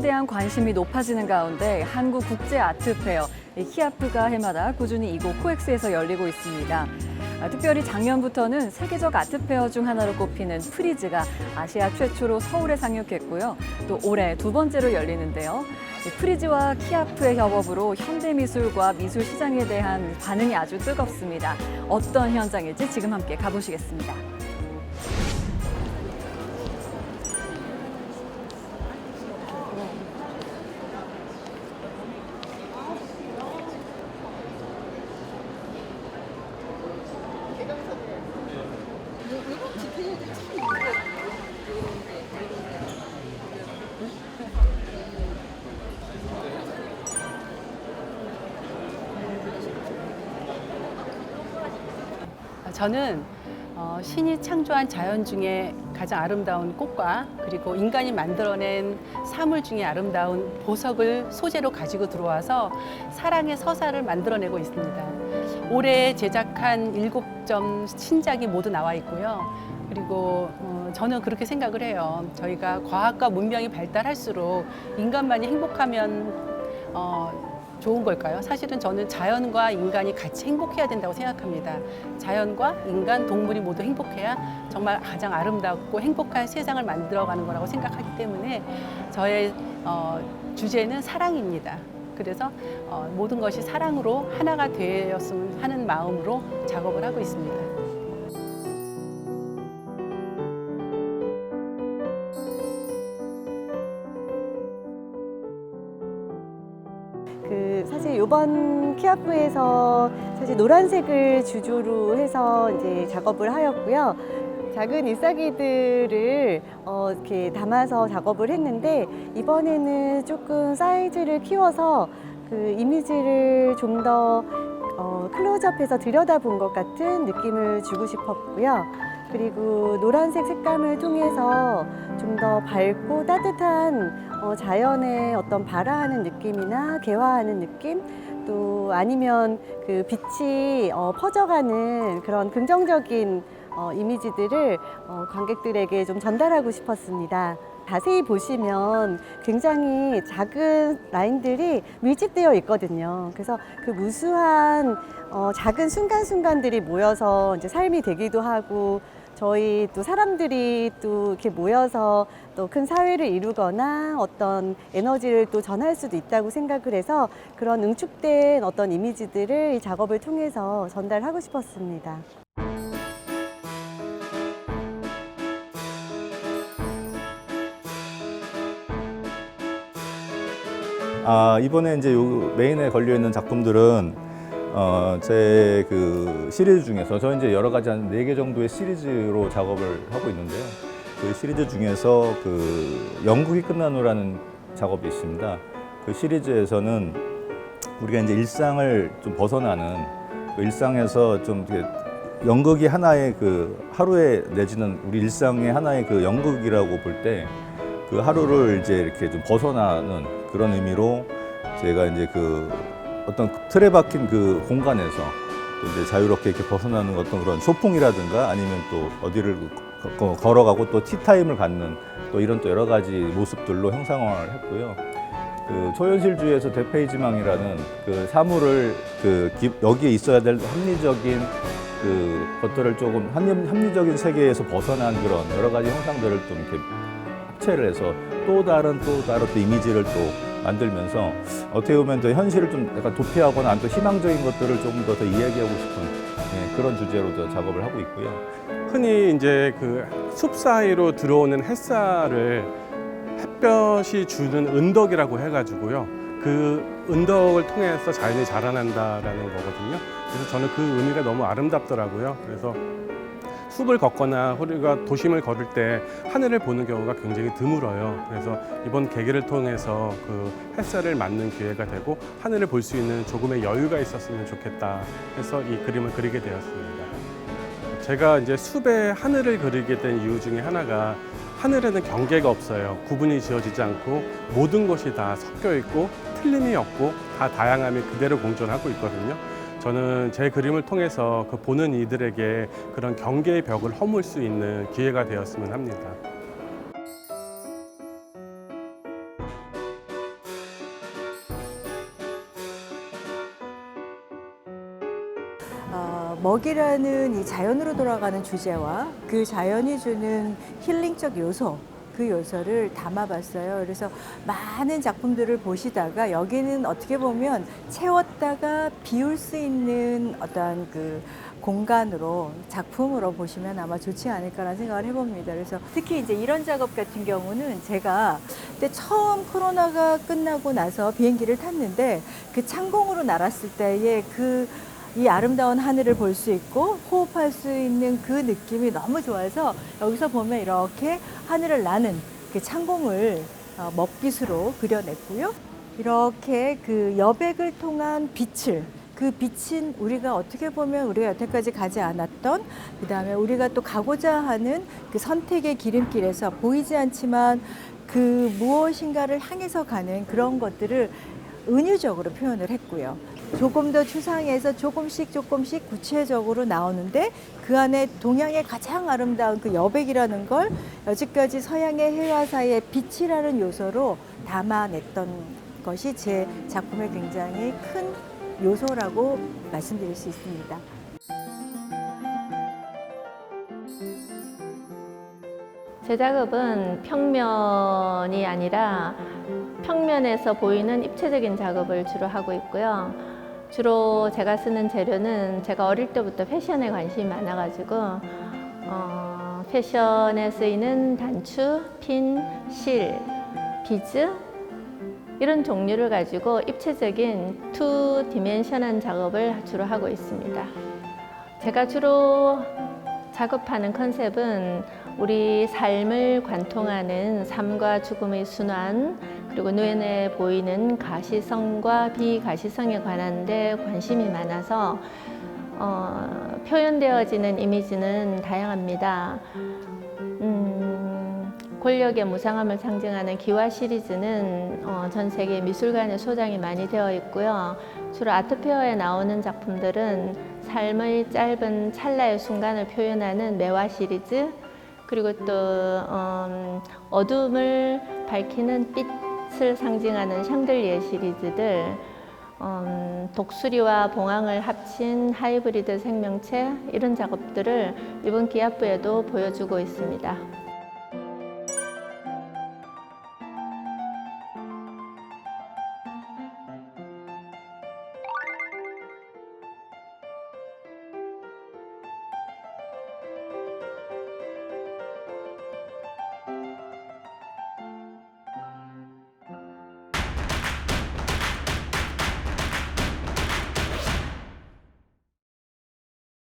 대한 관심이 높아지는 가운데 한국 국제 아트 페어 키아프가 해마다 꾸준히 이곳 코엑스에서 열리고 있습니다. 특별히 작년부터는 세계적 아트 페어 중 하나로 꼽히는 프리즈가 아시아 최초로 서울에 상륙했고요. 또 올해 두 번째로 열리는데요. 프리즈와 키아프의 협업으로 현대미술과 미술 시장에 대한 반응이 아주 뜨겁습니다. 어떤 현장일지 지금 함께 가보시겠습니다. 저는 신이 창조한 자연 중에 가장 아름다운 꽃과 그리고 인간이 만들어낸 사물 중에 아름다운 보석을 소재로 가지고 들어와서 사랑의 서사를 만들어내고 있습니다. 올해 제작한 7점 신작이 모두 나와 있고요. 그리고 저는 그렇게 생각을 해요. 저희가 과학과 문명이 발달할수록 인간만이 행복하면 좋은 걸까요? 사실은 저는 자연과 인간이 같이 행복해야 된다고 생각합니다. 자연과 인간, 동물이 모두 행복해야 정말 가장 아름답고 행복한 세상을 만들어가는 거라고 생각하기 때문에 저의 주제는 사랑입니다. 그래서 모든 것이 사랑으로 하나가 되었으면 하는 마음으로 작업을 하고 있습니다. 사실 이번 키아프에서 사실 노란색을 주조로 해서 이제 작업을 하였고요. 작은 잎사귀들을 이렇게 담아서 작업을 했는데 이번에는 조금 사이즈를 키워서 그 이미지를 좀 더 클로즈업해서 들여다본 것 같은 느낌을 주고 싶었고요. 그리고 노란색 색감을 통해서 좀 더 밝고 따뜻한 자연의 어떤 발화하는 느낌이나 개화하는 느낌, 또 아니면 그 빛이 퍼져가는 그런 긍정적인 이미지들을 관객들에게 좀 전달하고 싶었습니다. 자세히 보시면 굉장히 작은 라인들이 밀집되어 있거든요. 그래서 그 무수한 작은 순간순간들이 모여서 이제 삶이 되기도 하고 저희 또 사람들이 또 이렇게 모여서 또 큰 사회를 이루거나 어떤 에너지를 또 전할 수도 있다고 생각을 해서 그런 응축된 어떤 이미지들을 이 작업을 통해서 전달하고 싶었습니다. 이번에 이제 요 메인에 걸려 있는 작품들은 제 그 시리즈 중에서 저 이제 여러 가지 한 4개 정도의 시리즈로 작업을 하고 있는데요. 그 시리즈 중에서 그 연극이 끝난 후라는 작업이 있습니다. 그 시리즈에서는 우리가 이제 일상을 좀 벗어나는 그 일상에서 좀 이렇게 연극이 하나의 그 하루에 내지는 우리 일상의 하나의 그 연극이라고 볼 때 그 하루를 이제 이렇게 좀 벗어나는 그런 의미로 제가 이제 그 어떤 틀에 박힌 그 공간에서 또 이제 자유롭게 이렇게 벗어나는 어떤 그런 소풍이라든가 아니면 또 어디를 걸어가고 또 티타임을 갖는 또 이런 또 여러 가지 모습들로 형상화를 했고요. 그 초현실주의에서 대페이지망이라는 그 사물을 그 여기에 있어야 될 합리적인 그 것들을 조금 합리적인 세계에서 벗어난 그런 여러 가지 형상들을 좀 이렇게 합체를 해서 또 다른 또 이미지를 또 만들면서 어떻게 보면 더 현실을 좀 약간 도피하거나 아니면 또 희망적인 것들을 조금 더 이야기하고 싶은 그런 주제로 작업을 하고 있고요. 흔히 이제 그 숲 사이로 들어오는 햇살을 햇볕이 주는 은덕이라고 해가지고요. 그 은덕을 통해서 자연이 자라난다라는 거거든요. 그래서 저는 그 의미가 너무 아름답더라고요. 그래서 숲을 걷거나 우리가 도심을 걸을 때 하늘을 보는 경우가 굉장히 드물어요. 그래서 이번 계기를 통해서 그 햇살을 맞는 기회가 되고 하늘을 볼 수 있는 조금의 여유가 있었으면 좋겠다 해서 이 그림을 그리게 되었습니다. 제가 이제 숲에 하늘을 그리게 된 이유 중에 하나가 하늘에는 경계가 없어요. 구분이 지어지지 않고 모든 것이 다 섞여 있고 틀림이 없고 다 다양함이 그대로 공존하고 있거든요. 저는 제 그림을 통해서 그 보는 이들에게 그런 경계의 벽을 허물 수 있는 기회가 되었으면 합니다. 먹이라는 이 자연으로 돌아가는 주제와 그 자연이 주는 힐링적 요소, 그 요소를 담아봤어요. 그래서 많은 작품들을 보시다가 여기는 어떻게 보면 채웠다가 비울 수 있는 어떤 그 공간으로 작품으로 보시면 아마 좋지 않을까라는 생각을 해봅니다. 그래서 특히 이제 이런 작업 같은 경우는 제가 그때 처음 코로나가 끝나고 나서 비행기를 탔는데 그 창공으로 날았을 때의 이 아름다운 하늘을 볼 수 있고 호흡할 수 있는 그 느낌이 너무 좋아서 여기서 보면 이렇게 하늘을 나는 그 창공을 먹빗으로 그려냈고요. 이렇게 그 여백을 통한 빛을 그 빛은 우리가 어떻게 보면 우리가 여태까지 가지 않았던 그다음에 우리가 또 가고자 하는 그 선택의 기름길에서 보이지 않지만 그 무엇인가를 향해서 가는 그런 것들을 은유적으로 표현을 했고요. 조금 더 추상해서 조금씩 구체적으로 나오는데 그 안에 동양의 가장 아름다운 그 여백이라는 걸 여지까지 서양의 해와 사이의 빛이라는 요소로 담아냈던 것이 제 작품의 굉장히 큰 요소라고 말씀드릴 수 있습니다. 제 작업은 평면이 아니라 평면에서 보이는 입체적인 작업을 주로 하고 있고요. 주로 제가 쓰는 재료는 제가 어릴 때부터 패션에 관심이 많아가지고 패션에 쓰이는 단추, 핀, 실, 비즈 이런 종류를 가지고 입체적인 투 디멘션한 작업을 주로 하고 있습니다. 제가 주로 작업하는 컨셉은 우리 삶을 관통하는 삶과 죽음의 순환, 그리고 눈에 보이는 가시성과 비가시성에 관한 데 관심이 많아서 표현되어지는 이미지는 다양합니다. 권력의 무상함을 상징하는 기와 시리즈는 전 세계 미술관에 소장이 많이 되어 있고요. 주로 아트페어에 나오는 작품들은 삶의 짧은 찰나의 순간을 표현하는 매화 시리즈, 그리고 또 어둠을 밝히는 빛을 상징하는 샹들리에 시리즈들, 독수리와 봉황을 합친 하이브리드 생명체 이런 작업들을 이번 기아프에도 보여주고 있습니다.